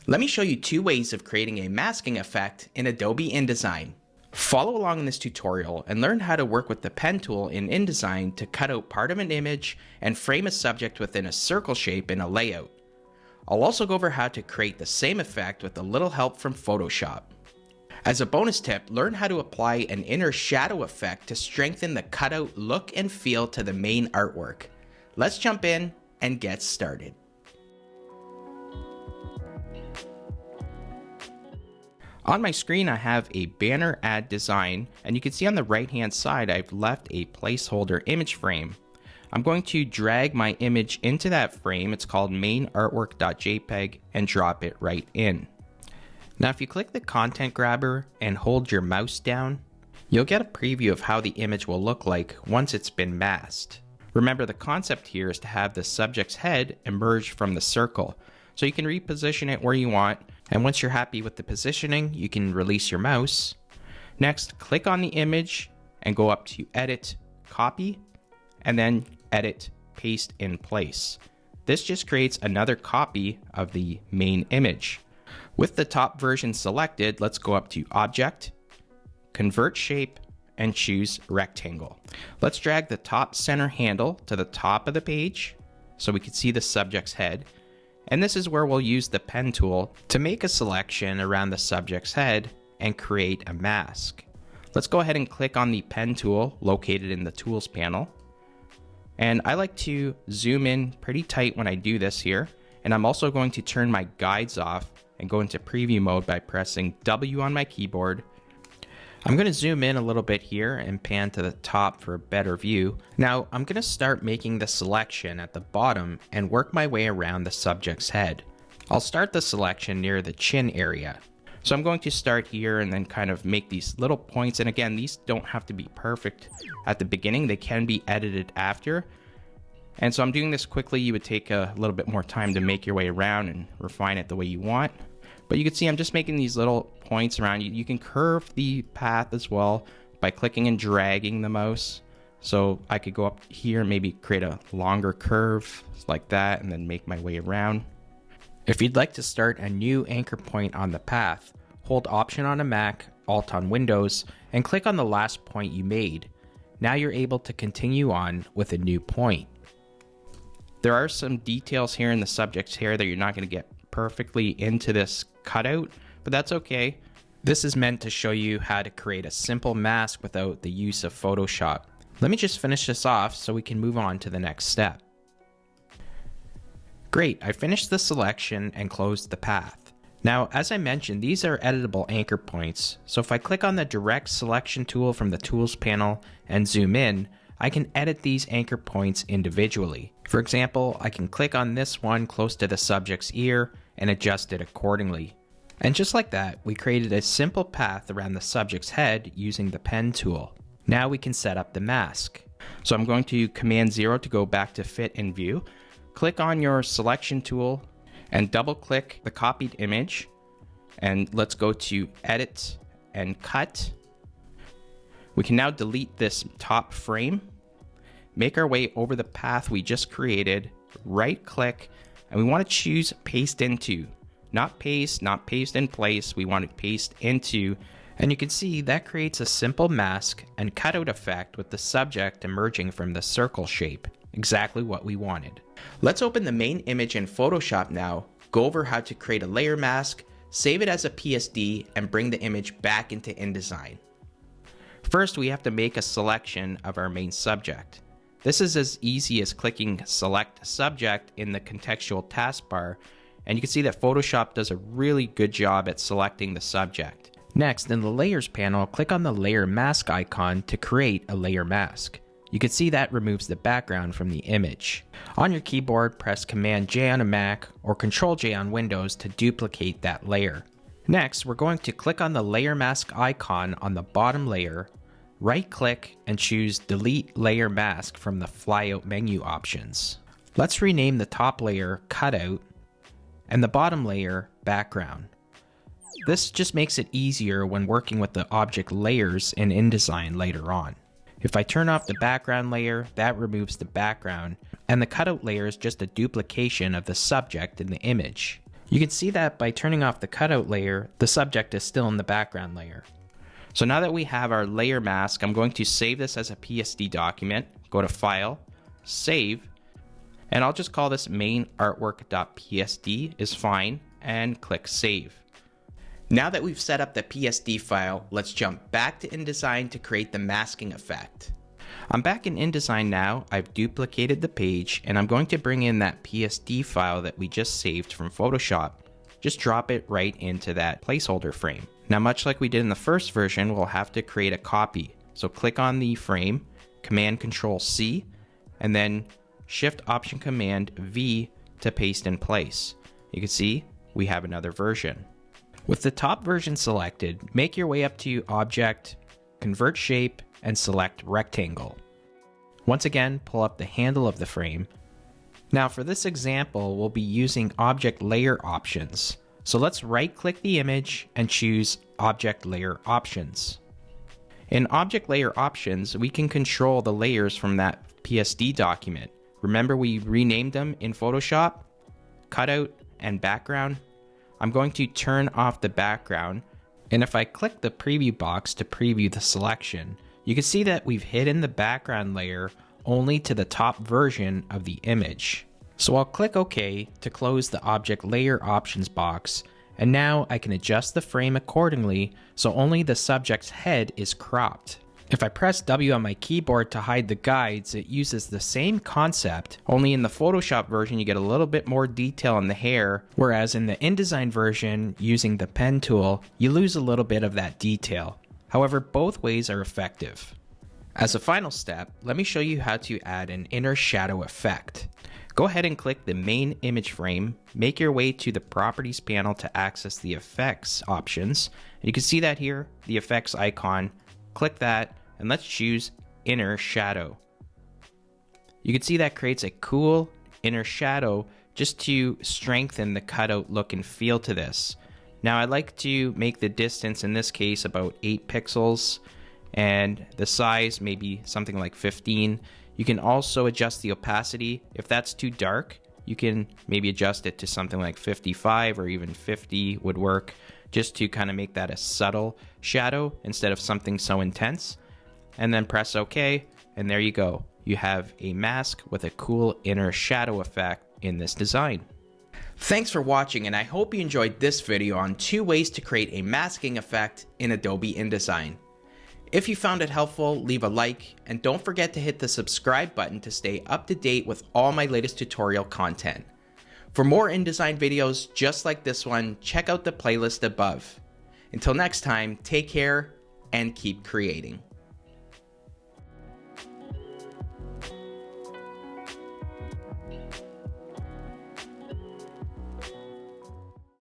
Let me show you two ways of creating a masking effect in Adobe InDesign. Follow along in this tutorial and learn how to work with the pen tool in InDesign to cut out part of an image and frame a subject within a circle shape in a layout. I'll also go over how to create the same effect with a little help from Photoshop. As a bonus tip, learn how to apply an inner shadow effect to strengthen the cutout look and feel to the main artwork. Let's jump in and get started. On my screen, I have a banner ad design, and you can see on the right hand side I've left a placeholder image frame. I'm going to drag my image into that frame. It's called mainartwork.jpg, and drop it right in. Now if you click the content grabber and hold your mouse down, you'll get a preview of how the image will look like once it's been masked. Remember, the concept here is to have the subject's head emerge from the circle, so you can reposition it where you want. And once you're happy with the positioning, you can release your mouse. Next, click on the image and go up to Edit, Copy, and then Edit, Paste in Place. This just creates another copy of the main image. With the top version selected, let's go up to Object, Convert Shape, and choose Rectangle. Let's drag the top center handle to the top of the page so we can see the subject's head. And this is where we'll use the pen tool to make a selection around the subject's head and create a mask. Let's go ahead and click on the pen tool located in the tools panel. And I like to zoom in pretty tight when I do this here. And I'm also going to turn my guides off and go into preview mode by pressing W on my keyboard. I'm going to zoom in a little bit here and pan to the top for a better view. Now I'm going to start making the selection at the bottom and work my way around the subject's head. I'll start the selection near the chin area. So I'm going to start here and then kind of make these little points. And again, these don't have to be perfect at the beginning. They can be edited after. And so I'm doing this quickly. You would take a little bit more time to make your way around and refine it the way you want. But you can see I'm just making these little points around. You can curve the path as well by clicking and dragging the mouse. So I could go up here and maybe create a longer curve like that and then make my way around. If you'd like to start a new anchor point on the path, hold Option on a Mac, Alt on Windows, and click on the last point you made. Now you're able to continue on with a new point. There are some details here in the subject's hair that you're not going to get perfectly into this cutout, but that's okay. This is meant to show you how to create a simple mask without the use of Photoshop. Let me just finish this off so we can move on to the next step. Great, I finished the selection and closed the path. Now, as I mentioned, these are editable anchor points, so if I click on the direct selection tool from the tools panel and zoom in, I can edit these anchor points individually. For example, I can click on this one close to the subject's ear and adjust it accordingly. And just like that, we created a simple path around the subject's head using the pen tool. Now we can set up the mask. So I'm going to Command 0 to go back to Fit and View. Click on your selection tool and double click the copied image. And let's go to Edit and Cut. We can now delete this top frame. Make our way over the path we just created, right click, and we want to choose Paste Into. Not paste in place, we want to paste into. And you can see that creates a simple mask and cutout effect with the subject emerging from the circle shape. Exactly what we wanted. Let's open the main image in Photoshop now, go over how to create a layer mask, save it as a PSD, and bring the image back into InDesign. First, we have to make a selection of our main subject. This is as easy as clicking Select Subject in the contextual taskbar, and you can see that Photoshop does a really good job at selecting the subject. Next, in the Layers panel, click on the Layer Mask icon to create a layer mask. You can see that removes the background from the image. On your keyboard, press Command J on a Mac or Control J on Windows to duplicate that layer. Next, we're going to click on the Layer Mask icon on the bottom layer, right-click, and choose Delete Layer Mask from the flyout menu options. Let's rename the top layer Cutout and the bottom layer Background. This just makes it easier when working with the object layers in InDesign later on. If I turn off the background layer, that removes the background, and the cutout layer is just a duplication of the subject in the image. You can see that by turning off the cutout layer, the subject is still in the background layer. So now that we have our layer mask, I'm going to save this as a PSD document, go to File, Save, and I'll just call this main artwork.psd is fine, and click Save. Now that we've set up the PSD file, let's jump back to InDesign to create the masking effect. I'm back in InDesign now. I've duplicated the page and I'm going to bring in that PSD file that we just saved from Photoshop. Just drop it right into that placeholder frame. Now, much like we did in the first version, we'll have to create a copy. So click on the frame, Command Control C, and then Shift Option Command V to paste in place. You can see we have another version. With the top version selected, make your way up to Object, Convert Shape, and select Rectangle. Once again, pull up the handle of the frame. Now for this example, we'll be using Object Layer Options. So let's right-click the image and choose Object Layer Options. In Object Layer Options, we can control the layers from that PSD document. Remember we renamed them in Photoshop? Cutout and Background. I'm going to turn off the background, and if I click the preview box to preview the selection, you can see that we've hidden the background layer only to the top version of the image. So I'll click OK to close the Object Layer Options box, and now I can adjust the frame accordingly so only the subject's head is cropped. If I press W on my keyboard to hide the guides, it uses the same concept, only in the Photoshop version you get a little bit more detail on the hair, whereas in the InDesign version, using the pen tool, you lose a little bit of that detail. However, both ways are effective. As a final step, let me show you how to add an inner shadow effect. Go ahead and click the main image frame, make your way to the Properties panel to access the Effects options. And you can see that here, the Effects icon. Click that, and let's choose Inner Shadow. You can see that creates a cool inner shadow just to strengthen the cutout look and feel to this. Now I like to make the distance in this case about 8 pixels and the size maybe something like 15. You can also adjust the opacity. If that's too dark, you can maybe adjust it to something like 55 or even 50 would work, just to kind of make that a subtle shadow instead of something so intense. And then press OK, and there you go. You have a mask with a cool inner shadow effect in this design. Thanks for watching, and I hope you enjoyed this video on 2 ways to create a masking effect in Adobe InDesign. If you found it helpful, leave a like, and don't forget to hit the subscribe button to stay up to date with all my latest tutorial content. For more InDesign videos just like this one, check out the playlist above. Until next time, take care and keep creating.